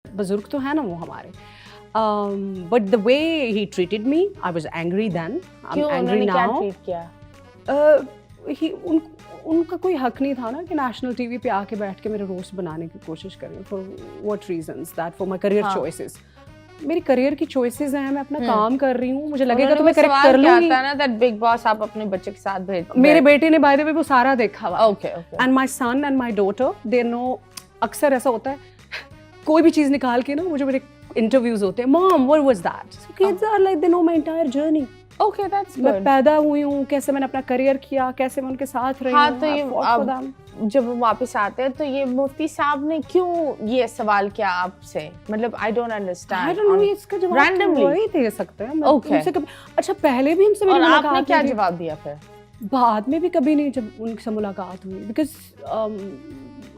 बुजुर्ग तो है ना वो हमारे, but the way he treated me, I was angry then, I am angry now. Treat किया? उनका कोई हक नहीं था ना कि नेशनल टीवी पे आके बैठ के मेरे रोस्ट बनाने की कोशिश करें। For what reasons? That for my career choices. मेरी करियर की चॉइसेस हैं, मैं अपना काम कर रही हूँ, मुझे लगेगा तो मैं करेक्ट कर लूंगी। ना दैट बिग बॉस आप अपने बच्चे के साथ भेज, मेरे बेटे ने बाय द वे वो सारा देखा हुआ। Okay and my son and my daughter they know. अक्सर ऐसा होता है कोई भी चीज निकाल के ना, मुझे मेरे इंटरव्यूज होते हैं, mom what was that, so kids are like they know my entire journey. Okay that's good. मैं पैदा हुई हूँ, कैसे मैंने अपना करियर किया, कैसे मैं उनके साथ रही। हाँ, तो ये जब वो वापस आते हैं तो ये मुफ्ती साहब ने क्यों ये सवाल किया आपसे? मतलब I don't understand. I don't know, इसका जवाब रैंडमली वही दे सकते हैं। Okay. उनसे कभी, अच्छा पहले भी हमसे मेरी और मुलाकात आपने क्या हुई थी। जवाब दिया फिर? बाद में भी कभी नहीं, जब उनसे मुलाकात हुई, बिकॉज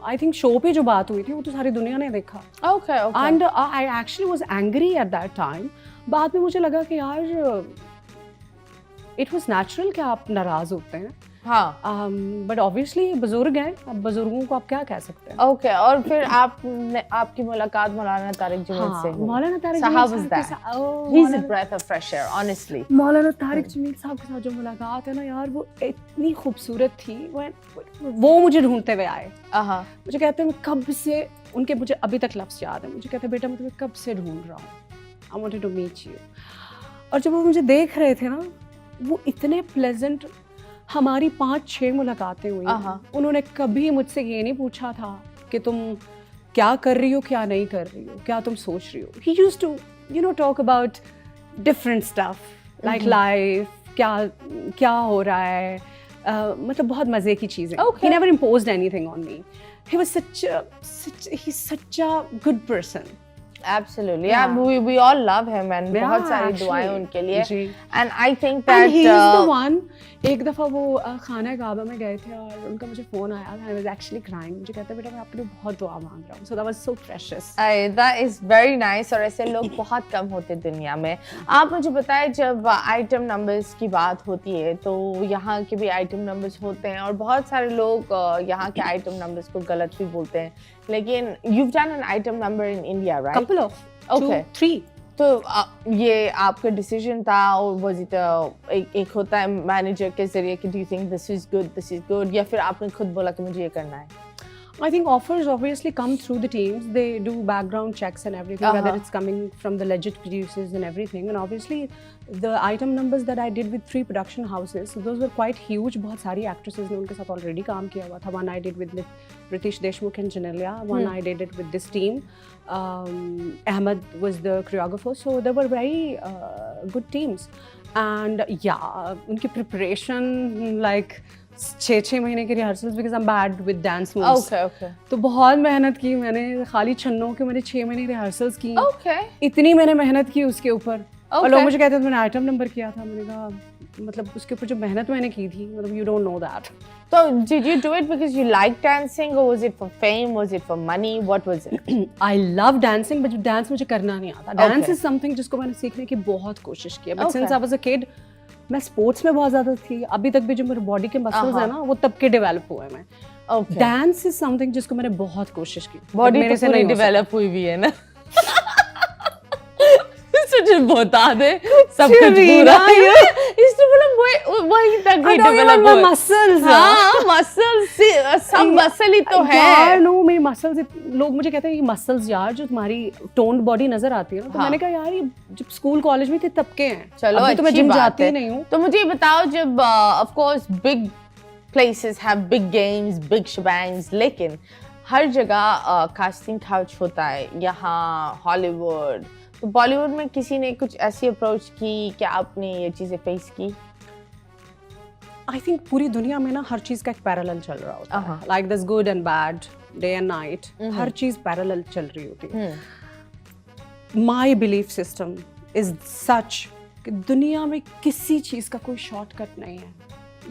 आई थिंक शो पे जो बात हुई थी वो तो सारी दुनिया ने देखा। Okay okay. And I actually was angry at that time. बाद में मुझे लगा कि यार इट वाज नेचुरल कि आप नाराज होते हैं। हाँ, बट ऑब्वियसली बुजुर्ग हैं, अब बुजुर्गों को आप क्या कह सकते हैं। ओके। और फिर आपकी मुलाकात मौलाना तारिक जमील से हुई? मौलाना Tariq So how was that? He's a breath of fresh air, honestly. मौलाना तारिक जमील साहब के साथ जो मुलाकात है ना यार, वो इतनी खूबसूरत थी। वो मुझे ढूंढते हुए आए। मुझे कहते हैं मैं कब से, उनके मुझे अभी तक लफ्ज़ याद है, मुझे कहते हैं बेटा मैं तुम्हें कब से ढूंढ रहा हूँ, I wanted to meet you. और जब वो मुझे देख रहे थे ना, वो इतने प्लेजेंट। हमारी 5-6 मुलाकातें हुई, उन्होंने कभी मुझसे ये नहीं पूछा था कि तुम क्या कर रही हो, क्या नहीं कर रही हो, क्या तुम सोच रही हो। He used to, you know, talk about different stuff, like life, क्या हो रहा है, मतलब बहुत मज़े की चीज़ें। He never imposed anything on me. He was he's such a good person. Absolutely, yeah. We all love him and बहुत सारी दुआएं उनके लिए। And I think that he is the one. एक दफ़ा वो खाना काबा में गए थे और उनका मुझे फ़ोन आया था। I was actually crying. मुझे कहते बेटा मैं आपके लिए बहुत दुआ मांग रहा हूँ। So that was so precious. That is very nice. और ऐसे लोग बहुत कम होते दुनिया में। आप मुझे बताएं, जब आइटम नंबर्स की बात होती है तो यहाँ के भी आइटम नंबर्स होते हैं और बहुत सारे लोग यहाँ के आइटम नंबर्स को गलत भी बोलते हैं, लेकिन you've done an item number in India, right? Couple of, okay. 2-3. तो ये आपका डिसीजन था और was it एक होता है मैनेजर के जरिए कि do you think this is good, या फिर आपने खुद बोला कि मुझे ये करना है? I think offers obviously come through the teams. They do background checks and everything, whether it's coming from the legit producers and everything. And obviously, the item numbers that I did with 3 production houses, so those were quite huge. बहुत सारी actresses ने उनके साथ already काम किया हुआ था. One I did with Ritesh Deshmukh and Janelia. One I did it with this team. Ahmed was the choreographer. So they were very good teams. And yeah, उनकी preparation like 6 महीने की rehearsals, because I am bad with dance moves. Okay. तो बहुत मेहनत की मैंने, खाली छन्नों के मैंने 6 महीने रिहर्सल्स की। इतनी मैंने मेहनत की उसके ऊपर। और लोग मुझे कहते थे मैंने आइटम नंबर किया था। मैंने कहा मतलब उसके ऊपर जो मेहनत मैंने की थी, मतलब यू डोंट नो दैट। तो did you do it because you like dancing or was it for fame, was it for money, what was it? I love dancing, but dance मुझे करना नहीं आता। डांस इज समथिंग जिसको मैंने सीखने की बहुत कोशिश की, but since I was a kid मैं स्पोर्ट्स में बहुत ज़्यादा थी। अभी तक भी जो मेरे बॉडी के मसल्स हैं ना, वो तब के डेवलप हुए हैं। मैं डांस इज समथिंग जिसको मैंने बहुत कोशिश की। बॉडी मेरे से नहीं डेवलप हुई भी है ना। मुझे बता दे सब कुछ पूरा इससे बोला वही तक भी डेवलप हुआ। मसल्स, हाँ मसल्स, सब मसल ही तो है यार। नो मेरी मसल्स, लोग मुझे कहते हैं ये मसल्स यार जो तुम्हारी टोन्ड बॉडी नजर आती है ना, तो मैंने कहा यार ये जब स्कूल कॉलेज में थे तब के हैं। चलो अभी तो मैं जिम जाती नहीं हूँ। तो मुझे ये बताओ, जब of course big places have big games, big shebangs, लेकिन हर जगह कास्टिंग काउच होता है, यहाँ हॉलीवुड, तो बॉलीवुड में किसी ने कुछ ऐसी अप्रोच की कि आपने ये चीजें फेस की? आई थिंक पूरी दुनिया में ना हर चीज का एक पैरेलल चल रहा होता है, like this good and bad, day and night, हर चीज पैरेलल चल रही होती है। My belief system is such कि दुनिया में किसी चीज का कोई शॉर्टकट नहीं है।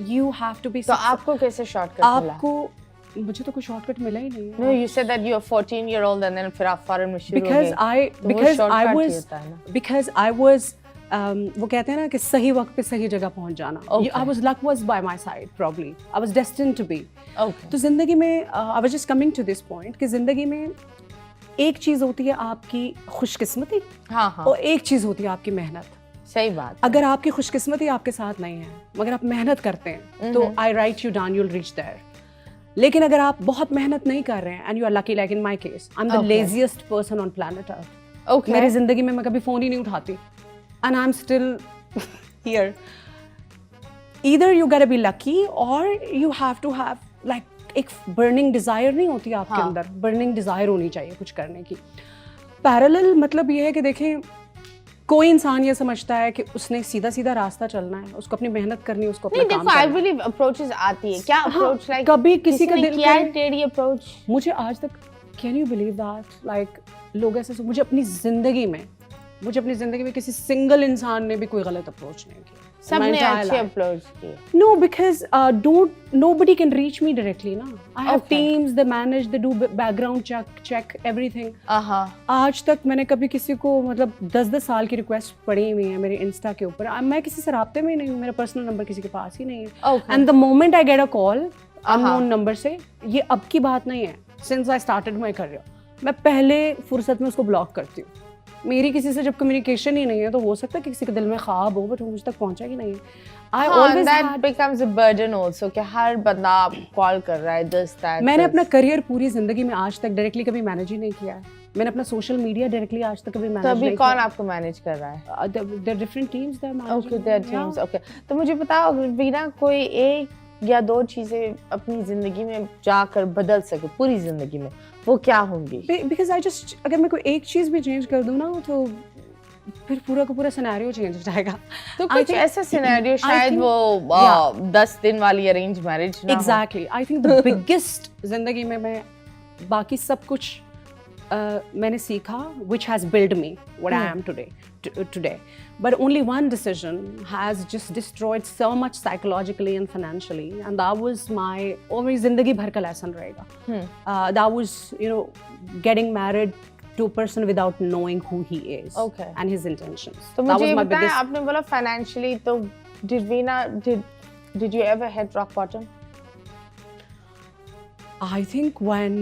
You have to be. तो आपको कैसे शॉर्टकट मिला? आपको, मुझे तो कोई शॉर्टकट मिला ही नहीं। No, you said that you are 14-year-old and then फिर आप फॉरेन में शुरू हो गए। Because I was वो कहते हैं ना कि सही वक्त पे सही जगह पहुंच जाना। I was luck was by my side probably. I was destined to be. Okay. तो जिंदगी में I was just coming to this point कि जिंदगी में एक चीज होती है आपकी खुशकिस्मती, हाँ हाँ, और एक चीज होती है आपकी मेहनत। सही बात। अगर आपकी खुशकिस्मती आपके साथ नहीं है मगर आप मेहनत करते हैं तो I write you down, you will reach there. लेकिन अगर आप बहुत मेहनत नहीं कर रहे हैं and you are lucky, like in my case, I am the laziest person on planet Earth. Okay, मेरी जिंदगी में मैं कभी फोन ही नहीं उठाती and I am still here. Either you gotta be lucky और you have to have like एक बर्निंग डिजायर नहीं होती आपके हाँ. अंदर, बर्निंग डिजायर होनी चाहिए कुछ करने की। पैरेलल मतलब ये है कि देखें, कोई इंसान ये समझता है कि उसने सीधा सीधा रास्ता चलना है, उसको अपनी मेहनत करनी है, उसको अपना काम देखो, आई करना है। बिलीव अप्रोचेस आती है। क्या अप्रोच लाइक कभी किसी का दिल किया करे- टेढ़ी अप्रोच? मुझे आज तक, can you believe that, like लोग ऐसे, मुझे अपनी जिंदगी में किसी सिंगल इंसान ने भी कोई गलत अप्रोच नहीं किया। सबने अच्छे अप्रोच किए। No, because nobody can reach me directly, na. I have Okay. teams, they manage, they do background check everything. आज तक मैंने कभी किसी को मतलब 10-10 साल की रिक्वेस्ट पड़ी हुई है मेरे इंस्टा के ऊपर, मैं किसी से राब्ते में ही नहीं हूँ, मेरा पर्सनल नंबर किसी के पास ही नहीं है। Okay. And the moment I get a call unknown number से, ये अब की बात नहीं है, since I started my career, मैं पहले फुर्सत में उसको ब्लॉक करती हूँ। मेरी किसी से जब कम्युनिकेशन ही नहीं है तो हो सकता है कि किसी के दिल में ख्वाब हो बट वो मुझ तक पहुंचा ही नहीं है। I always that had- becomes a burden also कि हर बंदा आप कॉल कर रहा है, this that। मैंने अपना करियर पूरी जिंदगी में आज तक डायरेक्टली कभी मैनेज ही नहीं किया है। मैंने अपना सोशल मीडिया डायरेक्टली आज तक कभी मैनेज तो नहीं अभी किया। कौन आपको मैनेज कर रहा है? There are different teams that are managing. Okay, their teams. Okay, तो मुझे बताओ वीना, कोई एक या दो चीजें अपनी जिंदगी में जाकर बदल सके पूरी जिंदगी में, वो क्या होंगी? Because I just, अगर मैं कोई एक चीज भी चेंज कर दूं ना तो फिर पूरा का पूरा सिनेरियो चेंज हो जाएगा। तो I कुछ think- ऐसा सिनेरियो I शायद think- वो 10 दिन वाली अरेंज मैरिज ना हो। Exactly. I think the biggest जिंदगी में मैं बाकी सब कुछ मैंने सीखा, which has built me what I am today. But only one decision has just destroyed so much psychologically and financially, and that was और मेरी जिंदगी भर का lesson रहेगा। That was, getting married to a person without knowing who he is Okay. and his intentions. तो That मुझे was my बताएं, biggest. आपने बोला फाइनेंशियली, तो did you ever hit rock bottom? I think when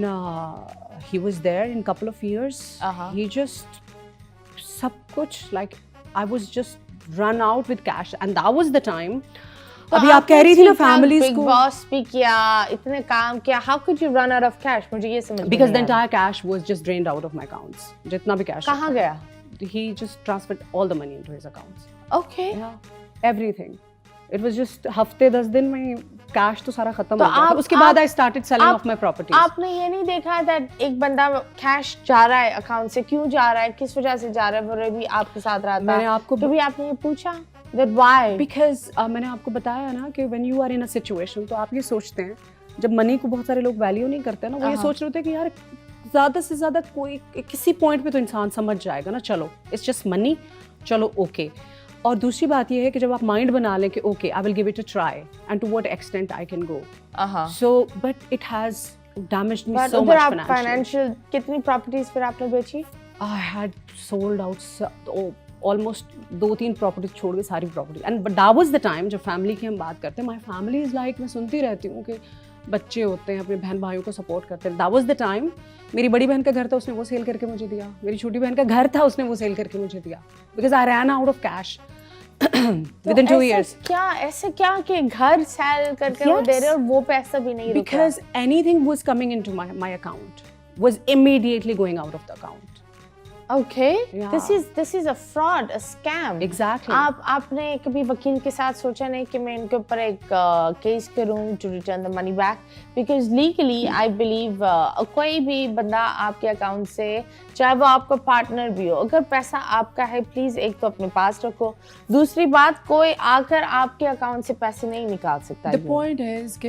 he was there in couple of years, he just सब कुछ, like I was just run out with cash, and that was the time. तो अभी आप कह रही थी ना families big को, बॉस भी किया, इतने काम किया, how could you run out of cash? मुझे ये समझ because the नहीं आ रहा। entire cash was just drained out of my accounts. जितना भी cash कहाँ गया? he just transferred all the money into his accounts. Okay. Yeah, everything. It was just हफ्ते 10 दिन में cash तो सारा खत्म तो हो गया था। उसके बाद I started selling off my properties. आपने ये नहीं देखा that एक बंदा कैश जा रहा है अकाउंट से, क्यों जा रहा है, किस वजह से जा रहा है, वो भी आपके साथ रहा था? मैंने आपको कभी आपने ये पूछा that why? Because मैंने आपको बताया ना कि when you are in a situation, तो आप ये सोचते हैं, जब मनी को बहुत सारे लोग वैल्यू नहीं करते ना, वो ये सोच रहे होते हैं कि यार ज़्यादा से ज़्यादा कोई किसी पॉइंट पे तो इंसान समझ जाएगा ना, चलो इट्स जस्ट मनी, चलो ओके। और दूसरी बात ये है कि जब आप माइंड बना लें कि okay I will give it a try and to what extent I can go, so but it has damaged me so उधर मच आप फाइनेंशियली। फाइनेंशियल कितनी प्रॉपर्टीज फिर आपने बेची? I had sold out almost 2-3 properties छोड़ के सारी property, and but that was the time जब फैमिली की हम बात करते हैं, माई फैमिली इज लाइक, मैं सुनती रहती हूँ कि बच्चे होते हैं अपने बहन भाइयों को सपोर्ट करते हैं। that was the time मेरी बड़ी बहन का घर था, उसने वो सेल करके मुझे दिया, मेरी छोटी बहन का घर था, उसने वो सेल करके मुझे दिया, because I ran out of cash within 2 years. ऐसे क्या कि घर सेल करके वो दे रहे और वो पैसा भी नहीं रुका? Because anything was coming into my account was immediately going out of the account. Okay, Yeah. this is a fraud, a scam. Exactly. आपने कभी वकील के साथ सोचा नहीं कि मैं इनके ऊपर एक केस करूं to return the money back? Because legally I believe कोई भी बंदा आपके अकाउंट से, चाहे वो आपका पार्टनर भी हो, अगर पैसा आपका है प्लीज एक तो अपने पास रखो, दूसरी बात कोई आकर आपके अकाउंट से पैसे नहीं निकाल सकता। The point is कि